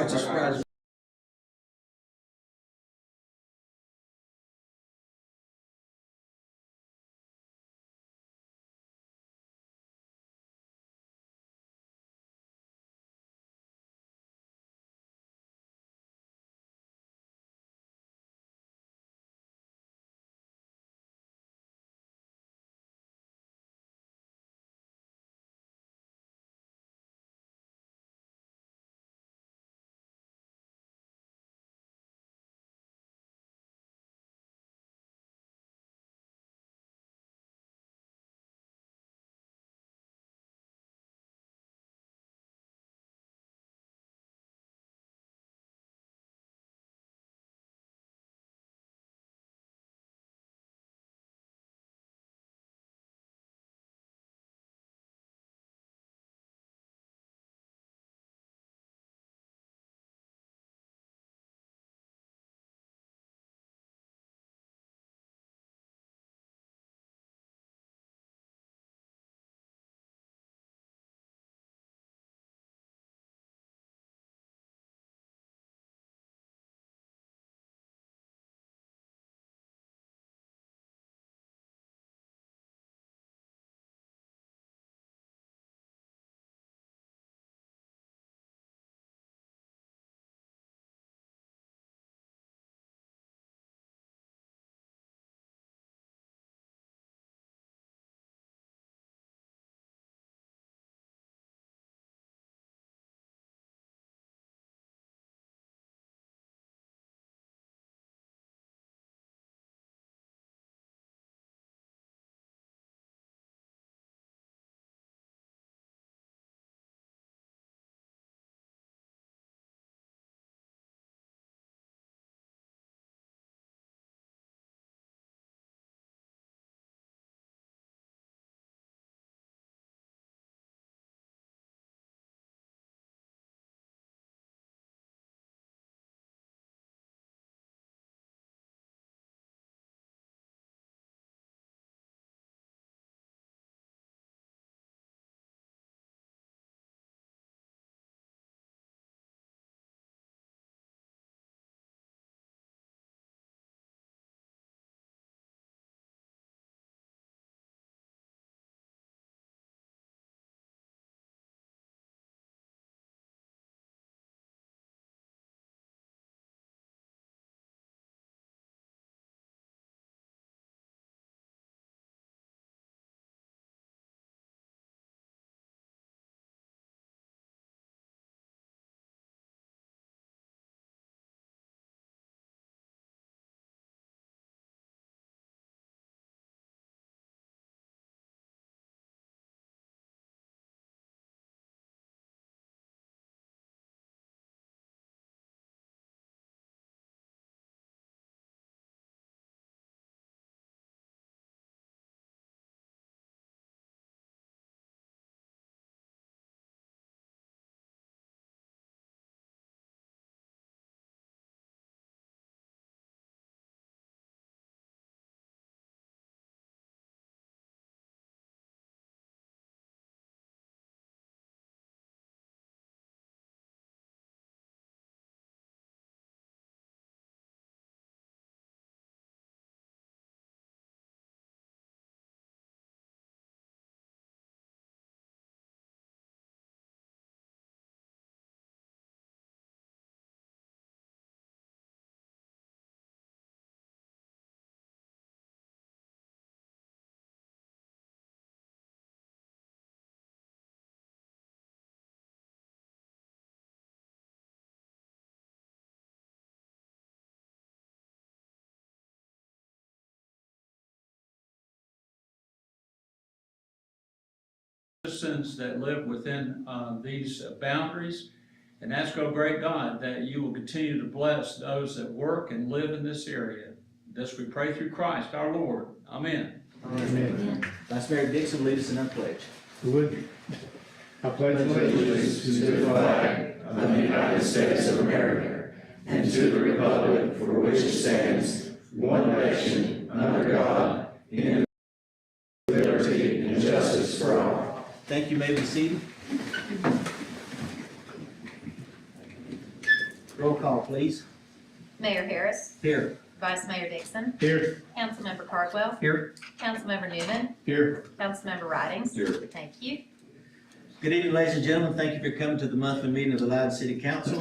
It's a surprise. Citizens that live within these boundaries, and ask, oh great God, that you will continue to bless those that work and live in this area. This we pray through Christ our Lord. Amen. Amen. Vice Mayor Dixon, lead us in our pledge. Would I pledge allegiance to the flag of the United States of America and to the republic for which it stands, one nation, under God, indivisible, with liberty and justice for all. Thank you. May be seated. Roll call, please. Mayor Harris, Here. Vice Mayor Dixon, Here. Councilmember Cardwell, Here. Councilmember Newman, Here. Councilmember Ridings. Here. Thank you. Good evening, ladies and gentlemen. Thank you for coming to the monthly meeting of the Loudon City Council.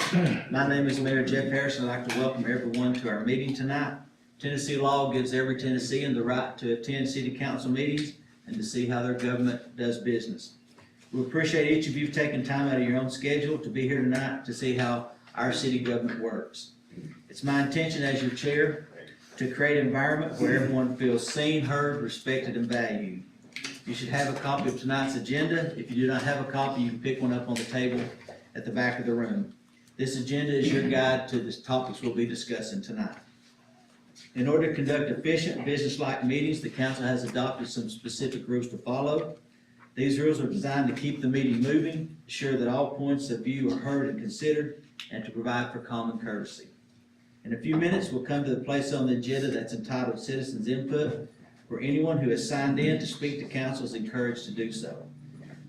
My name is Mayor Jeff Harris, and I'd like to welcome everyone to our meeting tonight. Tennessee law gives every Tennessean the right to attend city council meetings and to see how their government does business. We appreciate each of you taking time out of your own schedule to be here tonight to see how our city government works. It's my intention as your chair to create an environment where everyone feels seen, heard, respected, and valued. You should have a copy of tonight's agenda. If you do not have a copy, you can pick one up on the table at the back of the room. This agenda is your guide to the topics we'll be discussing tonight. In order to conduct efficient, business-like meetings, the council has adopted some specific rules to follow. These rules are designed to keep the meeting moving, ensure that all points of view are heard and considered, and to provide for common courtesy. In a few minutes, we'll come to the place on the agenda that's entitled Citizens Input, where anyone who has signed in to speak to council is encouraged to do so.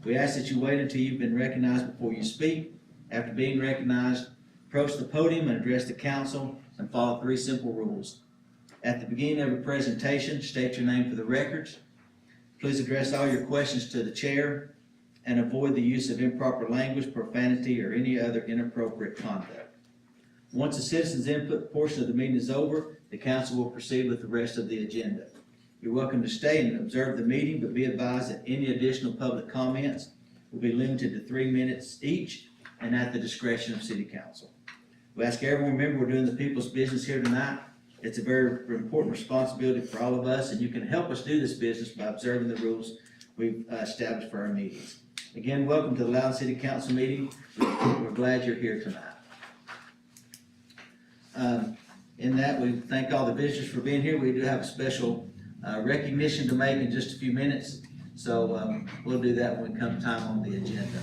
We ask that you wait until you've been recognized before you speak. After being recognized, approach the podium and address the council and follow 3 simple rules. At the beginning of your presentation, state your name for the records. Please address all your questions to the chair and avoid the use of improper language, profanity, or any other inappropriate conduct. Once the citizens' input portion of the meeting is over, the council will proceed with the rest of the agenda. You're welcome to stay and observe the meeting, but be advised that any additional public comments will be limited to 3 minutes each and at the discretion of City Council. We ask everyone to remember we're doing the people's business here tonight. It's a very important responsibility for all of us, and you can help us do this business by observing the rules we've established for our meetings. Again, welcome to the Loudon City Council meeting. We're glad you're here tonight. In that, we thank all the visitors for being here. We do have a special recognition to make in just a few minutes, so we'll do that when we come time on the agenda.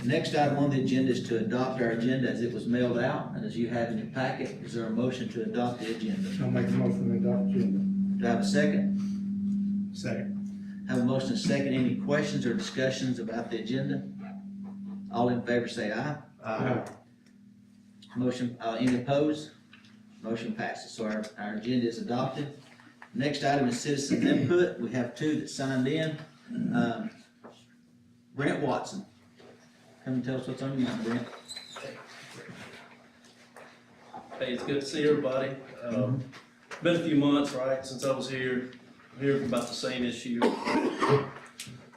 The next item on the agenda is to adopt our agenda as it was mailed out and as you have in your packet. Is there a motion to adopt the agenda? I'll make a motion to adopt the agenda. Do I have a second? Second. Have a motion and a second. Any questions or discussions about the agenda? All in favor say aye. Aye. Motion, any opposed? Motion passes. So our agenda is adopted. Next item is citizen input. We have 2 that signed in. Brent Watson. Come and tell us what's on your mind, Brent. Hey, it's good to see everybody. Been a few months, right, since I was here. I'm here about the same issue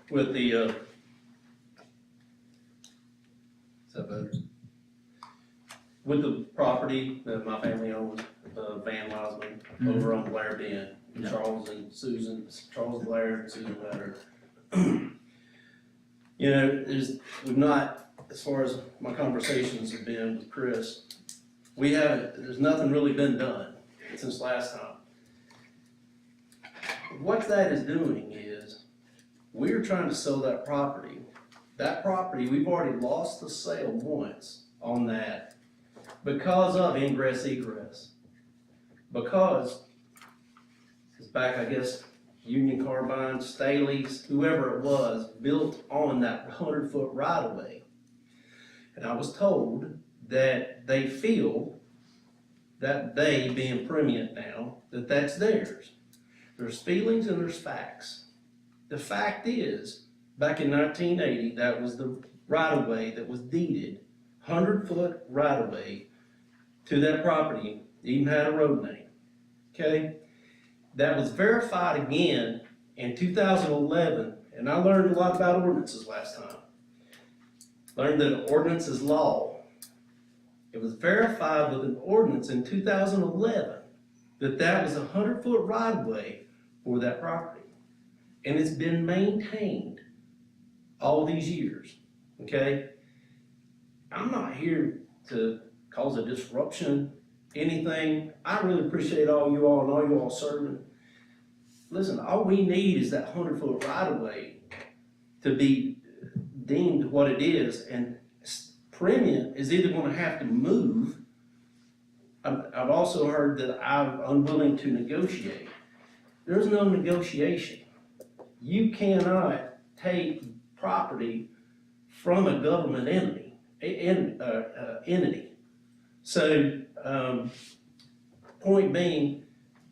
with the, is that better? With the property that my family owns, Van Wiseman, over on Blair Bend. Yeah. Charles and Blair and Susan Letter. You know, we've not, as far as my conversations have been with Chris, there's nothing really been done since last time. What that is doing is, we're trying to sell that property. That property, we've already lost the sale once on that because of ingress egress. Because it's back, I guess, Union Carbine, Staley's, whoever it was, built on that 100-foot right-of-way. And I was told that they feel that they, being Premium now, that that's theirs. There's feelings and there's facts. The fact is, back in 1980, that was the right-of-way that was deeded, 100-foot right-of-way to that property, even had a road name, okay? That was verified again in 2011, and I learned a lot about ordinances last time. Learned that ordinance is law. It was verified with an ordinance in 2011 that was a 100-foot right-of-way for that property. And it's been maintained all these years, okay? I'm not here to cause a disruption, anything. I really appreciate all you all and all you all serving. Listen, all we need is that 100-foot right-of-way to be deemed what it is, and Premium is either going to have to move I've also heard that I'm unwilling to negotiate. There's no negotiation. You cannot take property from a government entity. So, point being,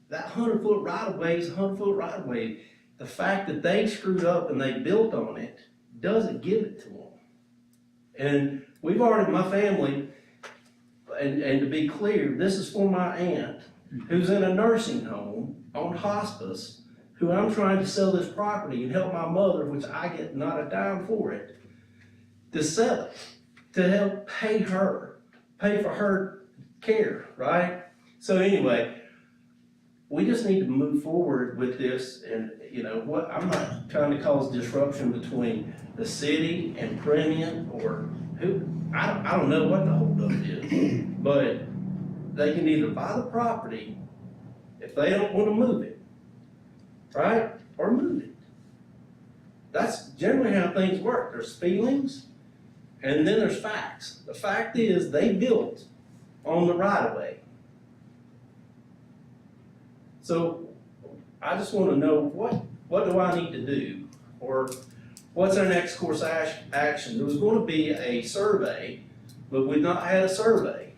that 100-foot right-of-way is a 100-foot right-of-way. The fact that they screwed up and they built on it doesn't give it to them. And we've already, my family, and to be clear, this is for my aunt, who's in a nursing home on hospice, who I'm trying to sell this property and help my mother, which I get not a dime for it, to sell it, to help pay for her care, right? So anyway, we just need to move forward with this, and you know what, I'm not trying to cause disruption between the city and Premium or who, I don't know what the holdup is, but they can either buy the property if they don't wanna move it, right, or move it. That's generally how things work. There's feelings, and then there's facts. The fact is, they built on the right of way. So I just want to know what do I need to do, or what's our next course action? There was going to be a survey, but we've not had a survey.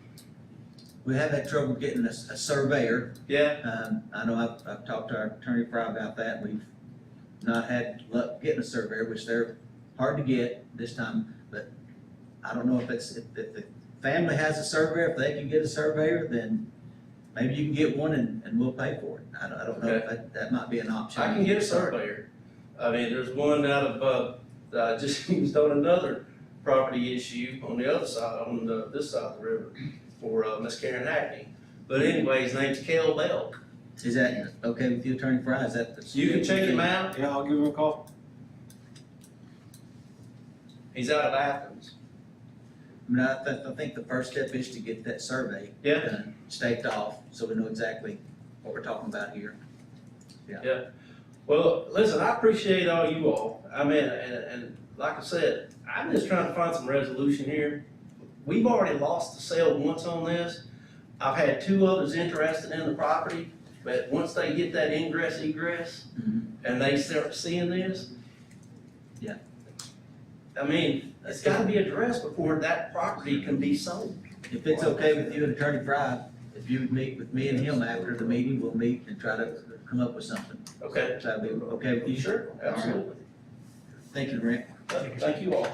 We have had trouble getting a surveyor. Yeah. I know I've talked to our attorney Fry about that. We've not had luck getting a surveyor, which they're hard to get this time, but I don't know if if the family has a surveyor, if they can get a surveyor, then maybe you can get one and we'll pay for it. I don't know if that might be an option. I can get a surveyor. I mean, there's one out of, just used on another property issue on the other side, this side of the river for, Miss Karen Hackney. But anyway, his name's Kel Belk. Is that okay with you, Attorney Fry? Is that? You can check him out. Yeah, I'll give him a call. He's out of Athens. I mean, I think the first step is to get that survey Yeah. done, staked off, so we know exactly what we're talking about here. Well, listen, I appreciate all you all. I mean, and like I said, I'm just trying to find some resolution here. We've already lost the sale once on this. I've had two others interested in the property, but once they get that ingress egress and they start seeing this. Yeah. I mean, it's gotta be addressed before that property can be sold. If it's okay with you and Attorney Fry, if you would meet with me and him after the meeting, we'll meet and try to come up with something. Okay? That'd be okay with you? Sure, absolutely. Thank you, Rick. Thank you all.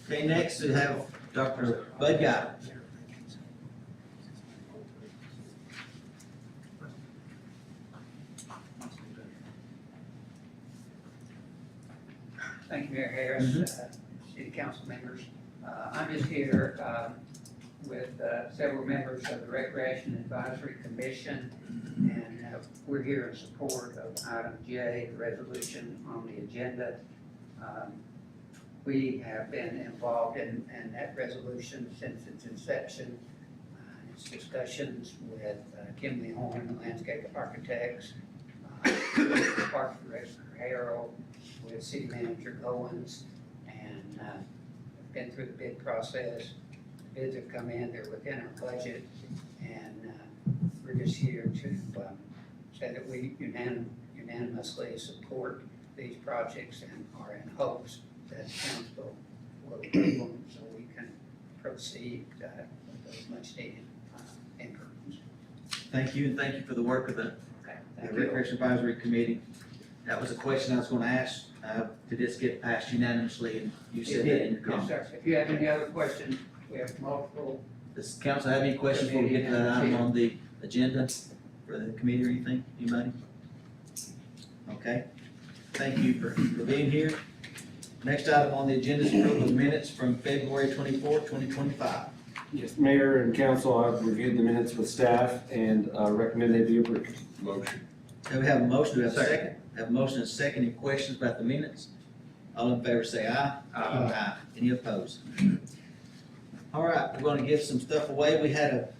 Okay, next we have Dr. Bud Guy. Thank you, Mayor Harris, city council members. I'm just here with several members of the Recreation Advisory Commission, and we're here in support of item J, the resolution on the agenda. We have been involved in that resolution since its inception. Its discussions with Kimley Horn, landscape architects, Parks and Rec Harold, with City Manager Owens, and been through the bid process. Bids have come in, they're within our budget, and we're just here to say that we unanimously support these projects and are in hopes that council will approve them so we can proceed with those much needed improvements. Thank you, and thank you for the work of the Thank you. Recreation Advisory Committee. That was a question I was gonna ask. Did this get passed unanimously? And you said that in your Yes, comment. sir. If you have any other questions, we have multiple. Does council have any questions before we get to that item on the agenda for the committee or anything? Anybody? Okay. Thank you for being here. Next item on the agenda is approval of minutes from February 24th, 2025. Yes, Mayor and Council, I've reviewed the minutes with staff and recommend they be approved. Motion. Okay, we have a motion, do we have a second? Have a motion and a second, any questions about the minutes? All in favor say aye. Aye. Any opposed? All right, we're gonna give some stuff away. We had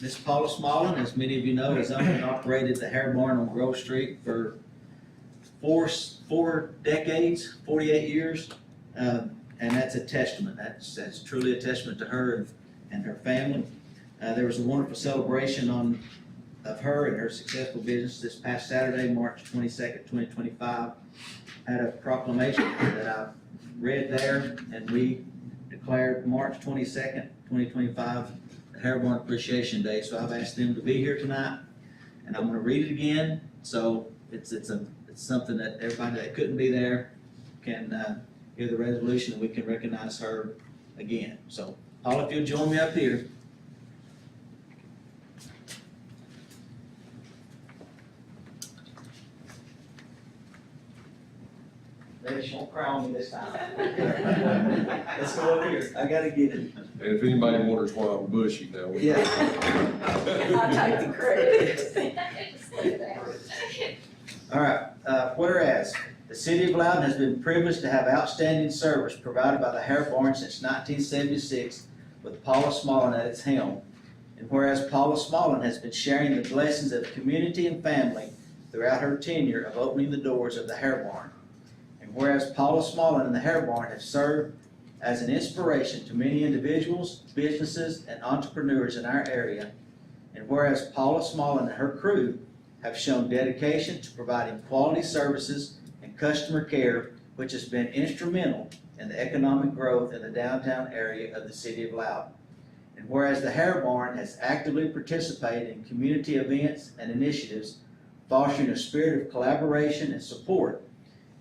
Miss Paula Smallin, as many of you know, has owned and operated the Hair Barn on Grove Street for four decades, 48 years. And that's a testament, that's truly a testament to her and her family. There was a wonderful celebration of her and her successful business this past Saturday, March 22nd, 2025. Had a proclamation that I read there, and we declared March 22nd, 2025, the Hairborn Appreciation Day. So I've asked them to be here tonight, and I'm going to read it again. So it's something that everybody that couldn't be there can hear the resolution, and we can recognize her again. So, Paula, if you'll join me up here. Maybe she won't cry on me this time. Let's go up here. I gotta get it. And if anybody wonders why I'm bushy now, we. Yeah. I'll take the credit. All right, whereas the city of Loudon has been privileged to have outstanding service provided by the Hair Barn since 1976 with Paula Smallin at its helm. And whereas Paula Smallin has been sharing the blessings of community and family throughout her tenure of opening the doors of the Hair Barn. And whereas Paula Smallin and the Hair Barn have served as an inspiration to many individuals, businesses, and entrepreneurs in our area. And whereas Paula Smallin and her crew have shown dedication to providing quality services and customer care, which has been instrumental in the economic growth in the downtown area of the city of Loudon. And whereas the Hair Barn has actively participated in community events and initiatives, fostering a spirit of collaboration and support.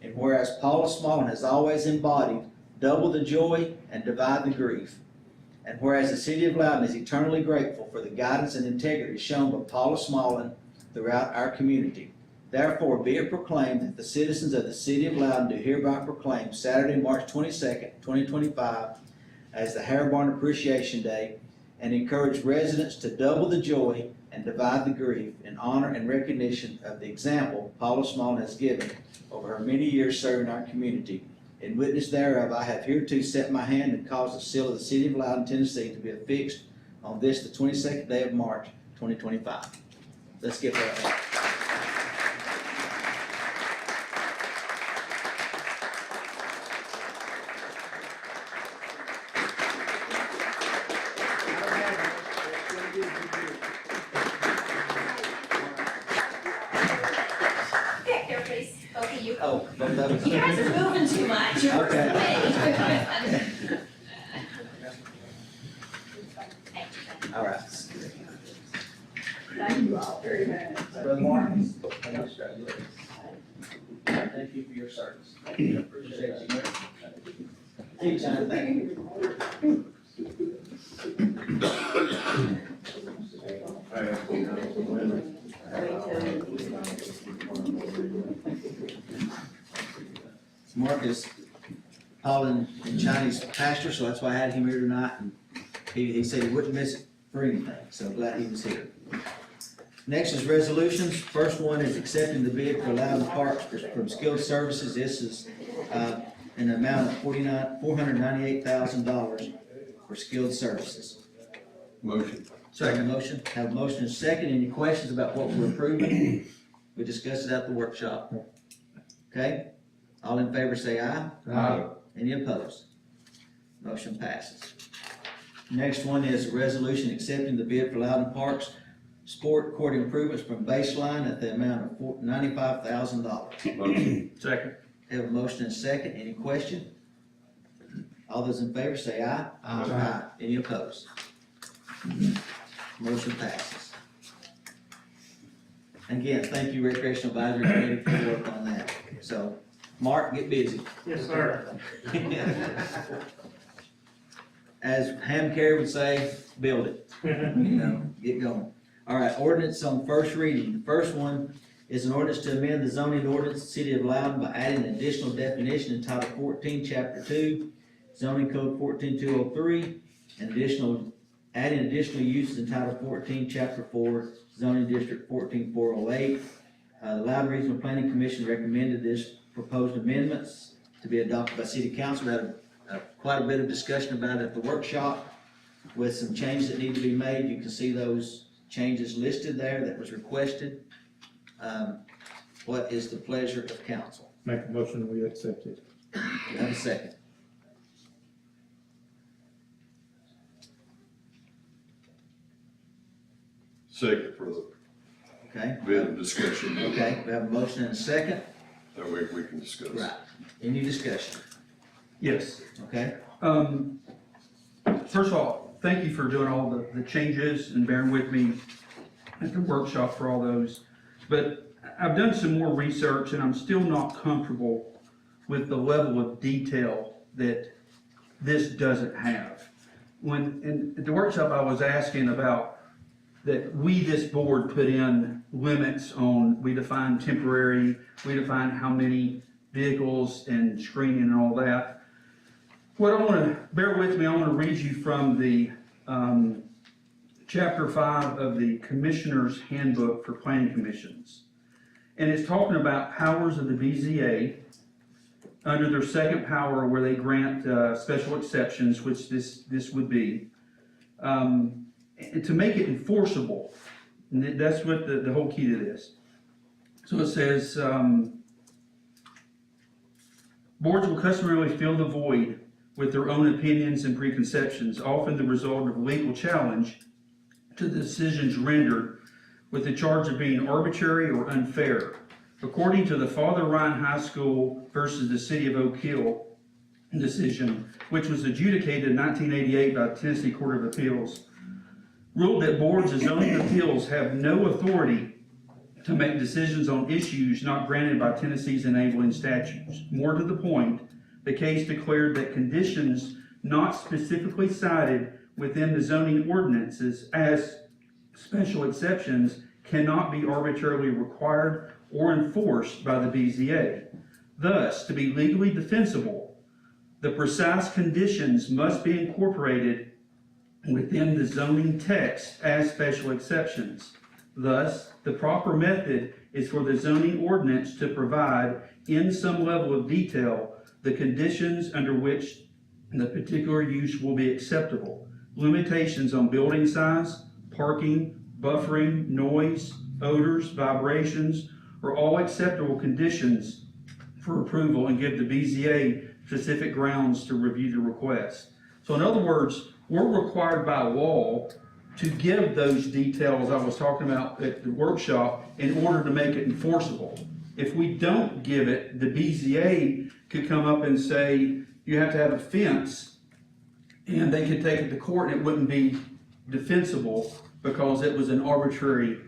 And whereas Paula Smallin has always embodied double the joy and divide the grief. And whereas the city of Loudon is eternally grateful for the guidance and integrity shown by Paula Smallin throughout our community. Therefore, be it proclaimed that the citizens of the city of Loudon do hereby proclaim Saturday, March 22nd, 2025 as the Hair Barn Appreciation Day, and encourage residents to double the joy and divide the grief in honor and recognition of the example Paula Smallin has given over her many years serving our community. In witness thereof, I have hereto set my hand and caused the seal of the city of Loudon, Tennessee to be affixed on this, the 22nd day of March, 2025. Let's give her a hand. Back there, please. Both of you. Oh, both of us. You guys are moving too much. You're Okay. All right. Thank you all very much. Brother Martin, congratulations. Thank you for your service. Appreciate you. Hey, John, thank you. Mark is Paul and Chinese pastor, so that's why I had him here tonight, and he said he wouldn't miss it for anything, so glad he was here. Next is resolutions. First one is accepting the bid for Loudon Parks from Skilled Services. This is an amount of $498,000 for skilled services. Motion. Second motion. Have a motion and a second. Any questions about what we're approving? We discussed it at the workshop. Okay? All in favor say aye. Aye. Any opposed? Motion passes. Next one is a resolution accepting the bid for Loudon Parks Sport Court improvements from Baseline at the amount of $95,000. Motion. Second. Have a motion and a second. Any question? All those in favor say aye. Aye. Any opposed? Motion passes. Again, thank you Recreational Advisory Committee for your work on that. So, Mark, get busy. Yes, sir. As Ham Carey would say, build it. Get going. All right, ordinance on first reading. The first one is an ordinance to amend the zoning ordinance of the City of Loudon by adding an additional definition in Title 14, Chapter 2, Zoning Code 14203, and adding additional uses in Title 14, Chapter 4, Zoning District 14408. The Loudon Regional Planning Commission recommended this proposed amendments to be adopted by City Council. We had quite a bit of discussion about it at the workshop with some changes that need to be made. You can see those changes listed there that was requested. What is the pleasure of council? Make a motion, we accept it. Do you have a second? Second for the Okay? bit of discussion. Okay, we have a motion and a second. That way we can discuss. Right. Any discussion? Yes. Okay? First of all, thank you for doing all the changes and bearing with me at the workshop for all those. But I've done some more research and I'm still not comfortable with the level of detail that this doesn't have. At the workshop, I was asking about that this board put in limits on, we define temporary, we define how many vehicles and screening and all that. What I want to, bear with me, I want to read you from the Chapter 5 of the Commissioner's Handbook for Planning Commissions. And it's talking about powers of the BZA under their second power where they grant special exceptions, which this would be, and to make it enforceable. And that's what the whole key to this. So it says, boards will customarily fill the void with their own opinions and preconceptions, often the result of a legal challenge to the decisions rendered with the charge of being arbitrary or unfair. According to the Father Ryan High School versus the City of Oak Hill decision, which was adjudicated in 1988 by the Tennessee Court of Appeals, ruled that boards of zoning appeals have no authority to make decisions on issues not granted by Tennessee's enabling statutes. More to the point, the case declared that conditions not specifically cited within the zoning ordinances as special exceptions cannot be arbitrarily required or enforced by the BZA. Thus, to be legally defensible, the precise conditions must be incorporated within the zoning text as special exceptions. Thus, the proper method is for the zoning ordinance to provide, in some level of detail, the conditions under which the particular use will be acceptable. Limitations on building size, parking, buffering, noise, odors, vibrations, are all acceptable conditions for approval and give the BZA specific grounds to review the request. So in other words, we're required by law to give those details I was talking about at the workshop in order to make it enforceable. If we don't give it, the BZA could come up and say, you have to have a fence, and they could take it to court and it wouldn't be defensible because it was an arbitrary,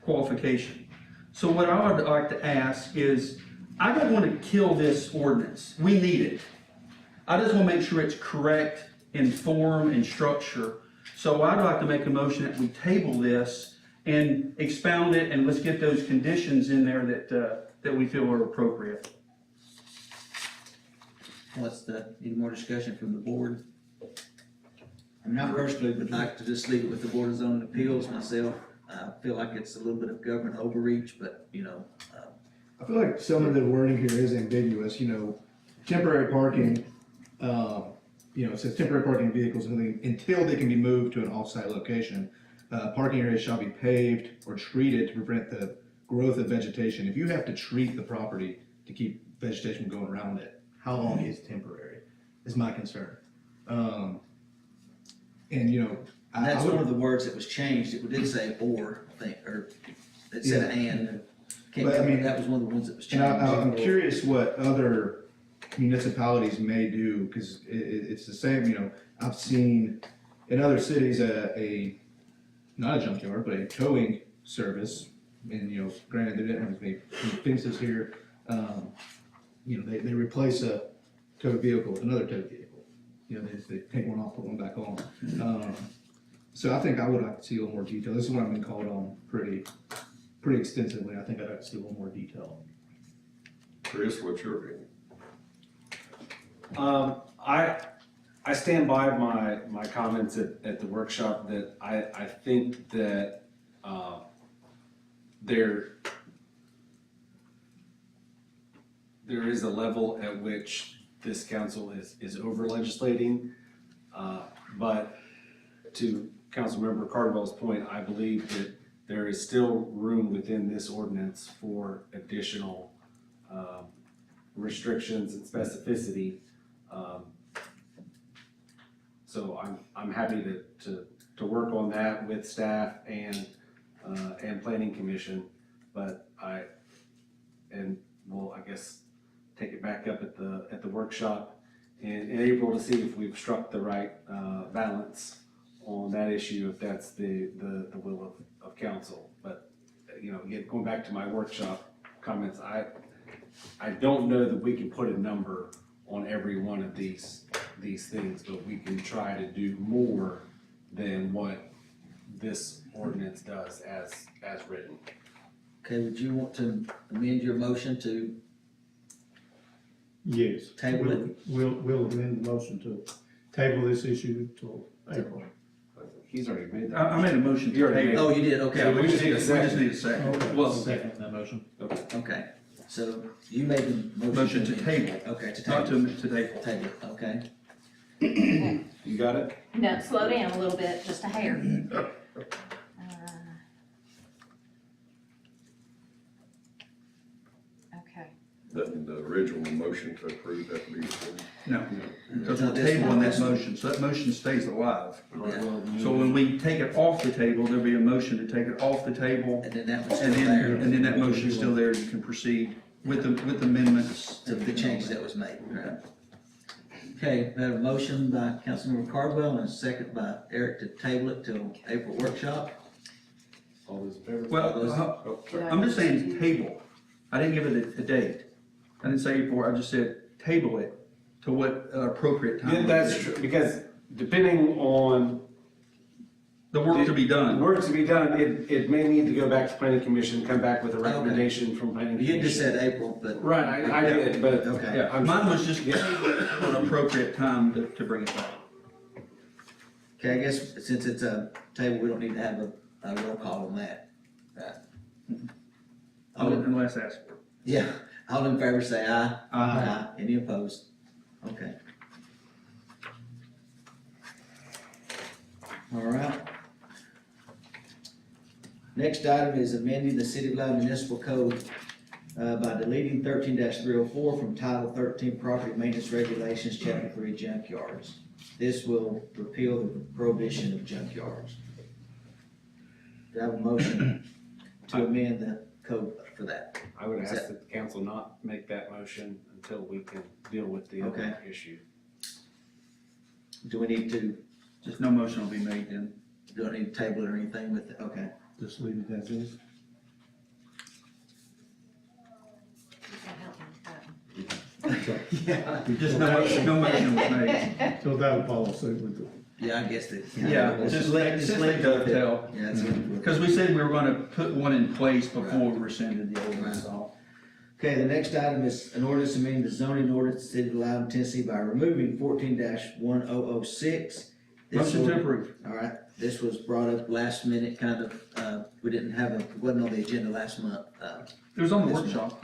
qualification. So what I would like to ask is, I don't want to kill this ordinance. We need it. I just want to make sure it's correct in form and structure. So I'd like to make a motion that we table this and expound it, and let's get those conditions in there that we feel are appropriate. Any more discussion from the board? I mean, I personally would like to just leave it with the Board of Zoning Appeals myself. I feel like it's a little bit of government overreach, but, I feel like some of the wording here is ambiguous, temporary parking, it says temporary parking vehicles until they can be moved to an off-site location. Parking areas shall be paved or treated to prevent the growth of vegetation. If you have to treat the property to keep vegetation going around it, how long is temporary, is my concern. and that's one of the words that was changed. It did say or, I think, or it said and. Can't But, I remember, mean, that was one of the ones that was And changed. I'm curious what other municipalities may do, because it's the same, I've seen in other cities not a junkyard, but a towing service, and, granted, they didn't have as many fences here, they replace a towed vehicle with another towed vehicle. They take one off, put one back on. So I think I would like to see a little more detail. This is what I've been called on pretty extensively. I think I'd like to see a little more detail. Chris, what's your opinion? I stand by my comments at the workshop that I think that there is a level at which this council is over legislating, but to Councilmember Cardwell's point, I believe that there is still room within this ordinance for additional restrictions and specificity. So I'm happy to work on that with staff and planning commission. But we'll, I guess, take it back up at the workshop in April to see if we've struck the right balance on that issue, if that's the will of council. But, again, going back to my workshop comments, I don't know that we can put a number on every one of these things, but we can try to do more than what this ordinance does as written. Okay, would you want to amend your motion to Yes. table it? We'll amend the motion to table this issue till April. He's already made that. I made a motion You to already table. Oh, you did, Yeah, okay, we just need a second. Okay. Well- Second that motion. okay. So you made the motion. Motion to table, Okay, to not table. to table. Table, okay. You got it? No, slow down a little bit, just a hair. Okay. The original motion to approve that to be approved. No, because we're tabling that motion, so that motion stays alive. So when we take it off the table, there'll be a motion to take it off the table, And then that was still and then, there, and then that motion's still there, you can proceed with the amendments. to the change that was made, right? Okay, we have a motion by Councilmember Cardwell and a second by Eric to table it till April workshop. All those in favor? Well, Oh, sorry. I'm just saying table. I didn't give it a date. I didn't say April, I just said table it to what appropriate time. Yeah, that's true, because depending on The work to be the done. work to be done, it may need to go back to planning commission, come back with a recommendation from planning You commission. just said April, but. Right, I did, but. Okay. Yeah, mine was just Yeah. an appropriate time to bring it back. Okay, I guess since it's a table, we don't need to have a roll call on that. All in, Unless asked for. yeah, all in favor say aye. Aye. Any opposed? Okay. All right. Next item is amending the City of Loudon Municipal Code by deleting 13-304 from Title 13 Property Maintenance Regulations, Chapter 3 Junkyards. This will repeal the prohibition of junkyards. Do I have a motion to amend the code for that? I would Is ask that- that the council not make that motion until we can deal with the Okay. other issue. Do we need to, Just no motion will be made then. do I need to table it or anything with it? Okay. Just leave it as is. Yeah. Just no motion was made. So that'll follow suit with the. Yeah, I guess that. Yeah, just let it dovetail. Yeah, that's good. Because we said we were gonna put one in place before we rescinded the old one, so. Okay, the next item is an ordinance amending the zoning ordinance of the City of Loudon, Tennessee by removing 14-1006. Motion to approve. All right, this was brought up last minute, kind of, we didn't have it wasn't on the agenda last month, It was on the workshop.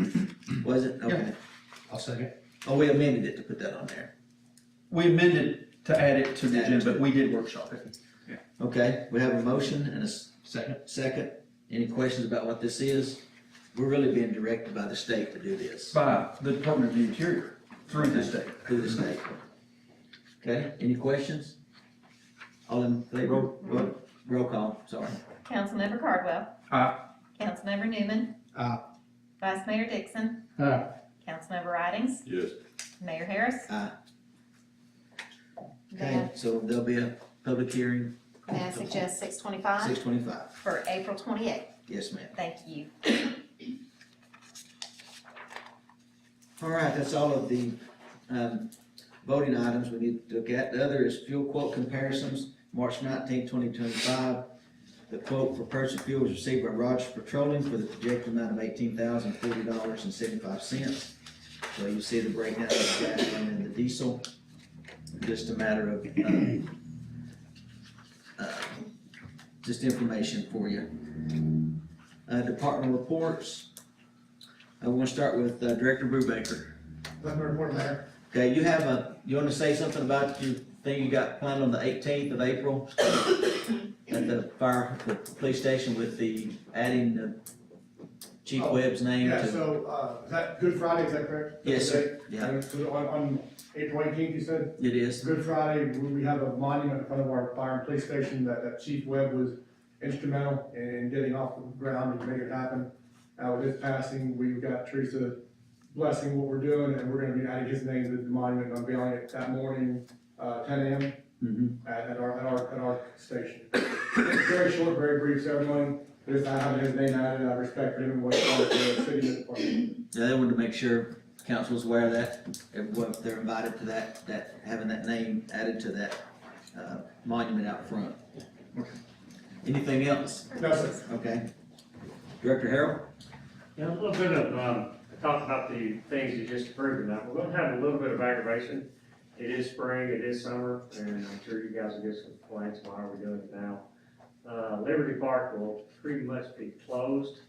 was it? Okay. I'll second. Oh, we amended it to put that on there. We amended to add it to the agenda, but we did workshop it. Okay, we have a motion and a Second. second. Any questions about what this is? We're really being directed by the state to do this, By the Department of the Interior, through the state. through the state. Okay, any questions? All in favor? Roll call, sorry. Councilmember Cardwell. Aye. Councilmember Newman. Aye. Vice Mayor Dixon. Aye. Councilmember Ridings. Yes. Mayor Harris. Aye. May Okay, so there'll be a public hearing, I- may I suggest 6:25 6:25. for April 28th? Yes, ma'am. Thank you. All right, that's all of the, voting items we need to look at. The other is fuel quote comparisons, March 19, 2025. The quote for purchase fuel was received by Rogers Petroleum for the projected amount of $18,040.75. So you see the breakdown of the gasoline and the diesel. Just a matter of, just information for you. Department reports. I want to start with Director Brubaker. Okay, you want to say something about your thing you got planned on the 18th of April at the police station with the adding the Chief Oh, Webb's name Yeah, to, so, is that Good Friday, is that correct? yes, sir, yeah, And so on April 18th, you said? it is. Good Friday, we have a monument in front of our fire and police station that Chief Webb was instrumental in getting off the ground and making it happen. With his passing, we've got Teresa blessing what we're doing, and we're gonna be adding his name to the monument, and unveiling it that morning, 10 a.m. At our station. Very short, very brief ceremony, just having his name added, I respect him and what he's done for the city department. Yeah, they wanted to make sure council was aware of that, everyone, if they're invited to that, having that name added to that, monument out front. Anything else? No, sir. Okay. Director Harrell? Yeah, a little bit of, talk about the things you just approved now. We're gonna have a little bit of aggravation. It is spring, it is summer, and I'm sure you guys will get some complaints, why are we doing it now? Liberty Park will pretty much be closed.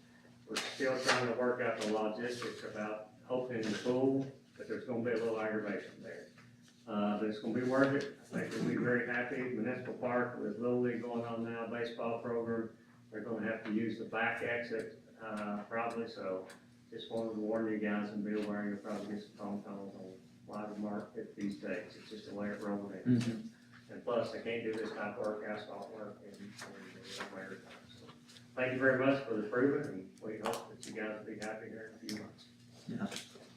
We're still trying to work out the logistics about opening the pool, but there's gonna be a little aggravation there. But it's gonna be worth it. I think we'll be very happy. Municipal Park with Little League going on now, baseball program. They're gonna have to use the back exit, probably, so just wanted to warn you guys and be aware you'll probably get some phone calls on why the market these days. It's just the way it rolled in. And plus, they can't do this type of work, asphalt work, in the winter time. So, thank you very much for the improvement, and we hope that you guys will be happy here in a few months. Yeah,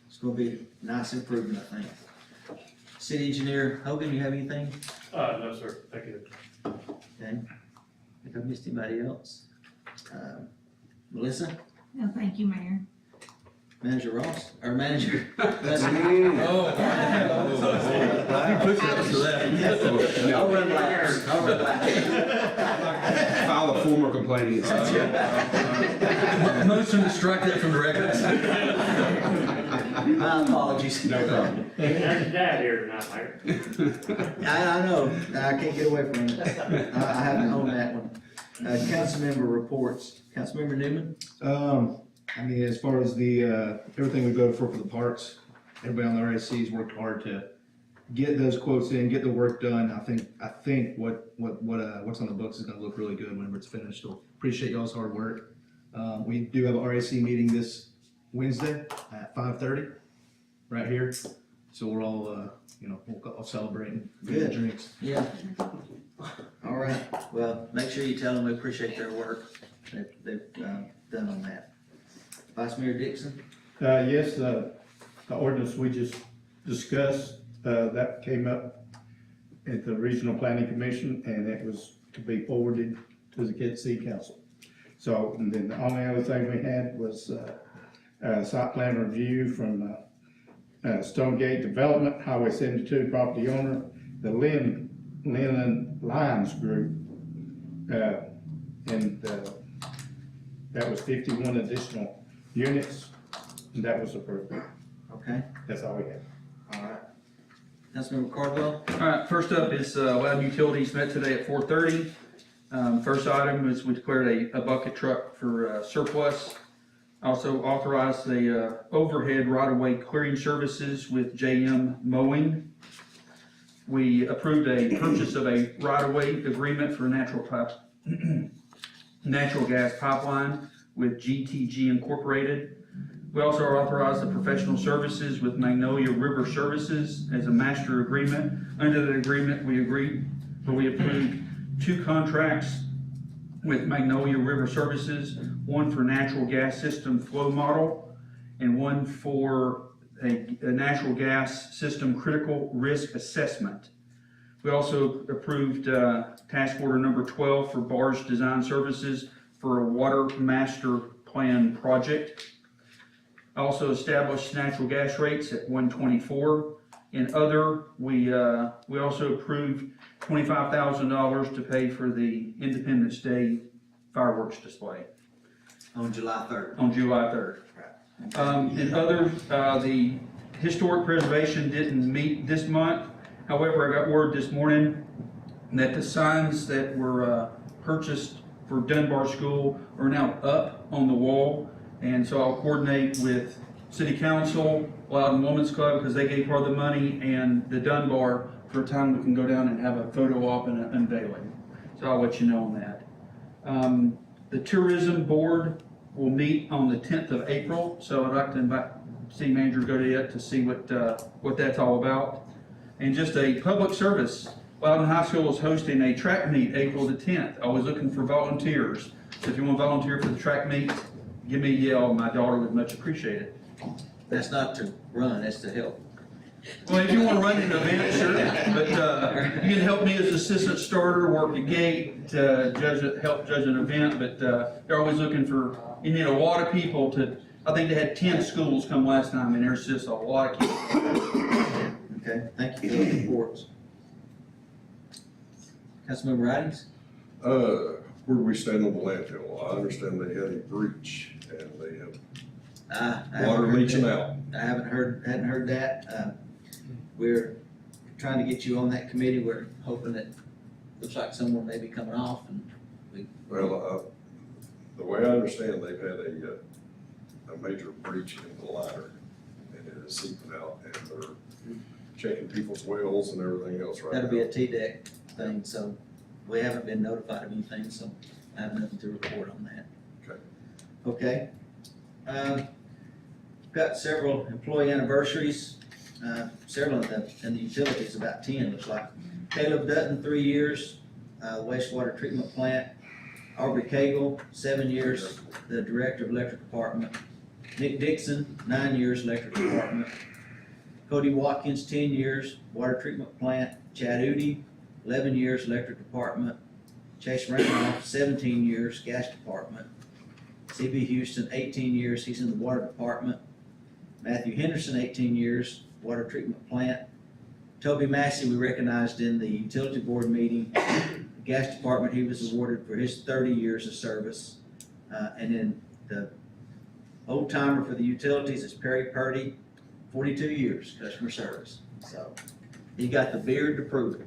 it's gonna be a nice improvement, I think. City Engineer Hogan, you have anything? No, sir, thank you. Okay. If I missed anybody else? Melissa? No, thank you, Mayor. Manager Ross, or Manager? You pushed us to that. I'll run last, I'll run last. File a formal complaint. Motion to strike that from the record. My apologies. No problem. There's your dad here tonight, Mayor. I know, I can't get away from it. I haven't owned that one. Councilmember reports. Councilmember Newman? I mean, as far as the, everything we go for the parks, everybody on the RAC's worked hard to get those quotes in, get the work done. I think what's on the books is gonna look really good whenever it's finished. So appreciate y'all's hard work. We do have an RAC meeting this Wednesday at 5:30, right here. So we're all, we'll all celebrating, Good. drinks. Yeah. All right, well, make sure you tell them we appreciate their work that they've done on that. Vice Mayor Dixon? Yes, the ordinance we just discussed, that came up at the Regional Planning Commission, and it was to be forwarded to the Kent City Council. So, and then the only other thing we had was, site plan review from, Stonegate Development, Highway 72 property owner, the Lennon Lions Group, and that was 51 additional units, and that was approved. Okay, That's all we had. all right. Councilmember Cardwell? All right, first up is Loudon Utilities met today at 4:30. First item is we declared a bucket truck for surplus. Also authorized the overhead right-of-way clearing services with JM Mowing. We approved a purchase of a right-of-way agreement for natural gas pipeline with GTG Incorporated. We also authorized the professional services with Magnolia River Services as a master agreement. Under the agreement, we approved 2 contracts with Magnolia River Services, one for natural gas system flow model and one for a natural gas system critical risk assessment. We also approved task order number 12 for barge design services for a water master plan project. Also established natural gas rates at 124. In other, we also approved $25,000 to pay for the Independence Day fireworks display. On July 3rd. On July 3rd. In other, the historic preservation didn't meet this month. However, I got word this morning that the signs that were purchased for Dunbar School are now up on the wall. And so I'll coordinate with City Council, Loudon Women's Club, because they gave part of the money, and the Dunbar for a time we can go down and have a photo op and an unveiling. So I'll let you know on that. The Tourism Board will meet on the 10th of April, so I'd like to invite City Manager to go to it to see what that's all about. And just a public service, Loudon High School is hosting a track meet April the 10th. Always looking for volunteers. So if you want to volunteer for the track meet, give me a yell. My daughter would much appreciate it. That's not to run, that's to help. Well, if you want to run an event, sure, but you can help me as assistant starter, work the gate, help judge an event, but they're always looking for, you need a lot of people to, I think they had 10 schools come last time, and there's just a lot of kids. Okay, thank you for those reports. Councilmember Ridings? Where do we stand on the landfill? I understand they had a breach and they have I haven't water heard leaching that. out. I hadn't heard that. We're trying to get you on that committee. We're hoping that, looks like someone may be coming off and Well, the way I understand, they've had a major breach in the liner and it is seeping out and they're checking people's wells and everything else right now. that'll be a T-deck thing, so we haven't been notified of anything, so I have nothing to report on that. Okay. Okay. Got several employee anniversaries, several of them in the utilities, about 10 looks like. Caleb Dutton, 3 years, wastewater treatment plant. Aubrey Cagle, 7 years, the director of electric department. Nick Dixon, 9 years, electric department. Cody Watkins, 10 years, water treatment plant. Chad Udi, 11 years, electric department. Chase Randolph, 17 years, gas department. C.B. Houston, 18 years, he's in the water department. Matthew Henderson, 18 years, water treatment plant. Toby Massey, we recognized in the utility board meeting. The gas department, he was awarded for his 30 years of service. And then the old timer for the utilities is Perry Purdy, 42 years, customer service. So he got the beard to prove it.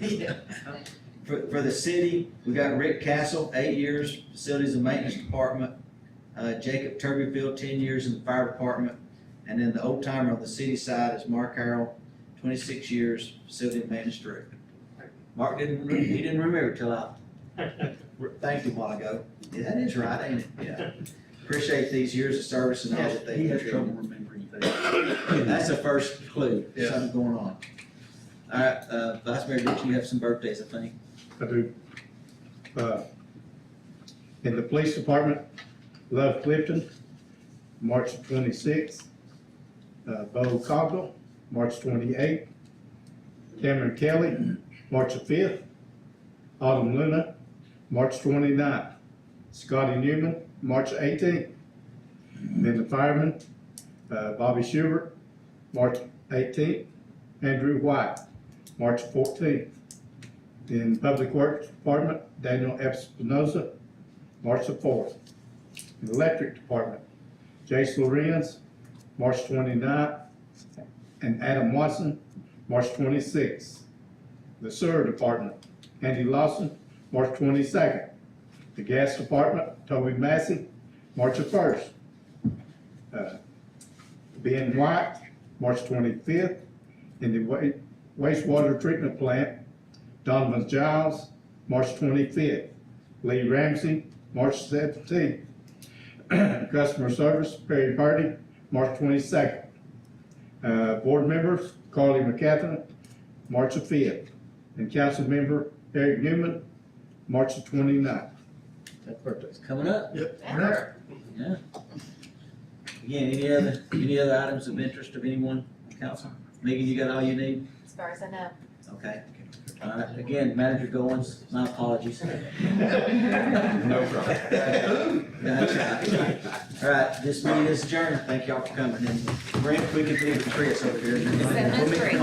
Yeah. For the city, we got Rick Castle, 8 years, facilities and maintenance department. Jacob Turbyfield, 10 years in the fire department. And then the old timer on the city side is Mark Harrell, 26 years, facility and maintenance director. Mark he didn't remember till I thanked him a while ago. Yeah, that is right, ain't it? Yeah. Appreciate these years of service and all that they He has trouble contributed. remembering things. That's the first clue, Yeah. something going on. All right, Vice Mayor Rich, you have some birthdays, I think. I do. In the police department, Love Clifton, March 26th. Bo Cogdell, March 28th. Cameron Kelly, March 5th. Autumn Luna, March 29th. Scotty Newman, March 18th. Then the fireman, Bobby Schubert, March 18th. Andrew White, March 14th. In Public Works Department, Daniel Espinoza, March the 4th. In Electric Department, Jace Lorenz, March 29th, and Adam Watson, March 26th. The Sewer Department, Andy Lawson, March 22nd. The Gas Department, Toby Massey, March the 1st. Ben White, March 25th. In the Wastewater Treatment Plant, Donovan Giles, March 25th. Lee Ramsey, March 17th. Customer Service, Perry Purdy, March 22nd. Board members, Carly McCaffrey, March the 5th. And council member, Eric Newman, March the 29th. That birthday's coming up. Yep. Yeah. Again, any other items of interest of anyone, council? Megan, you got all you need? As far as I know. Okay. All right, again, Manager Goins, my apologies. No problem. That's right. All right, this meeting is adjourned. Thank y'all for coming. And Brent, if we could leave the Chris over here. Seven is free.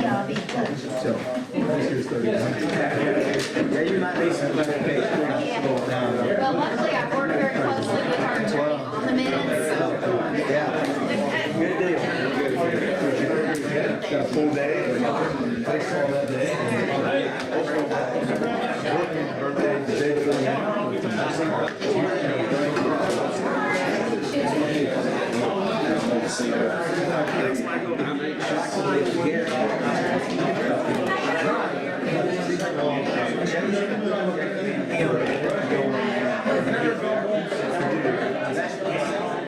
Yeah, I'll be in touch. Yeah, you might need some clarification. Well, luckily I worked very closely with our attorney on the minutes, so. Yeah, good deal. Got a full day. Thanks for all that day. Birthday, the day before Thanks, Michael. him.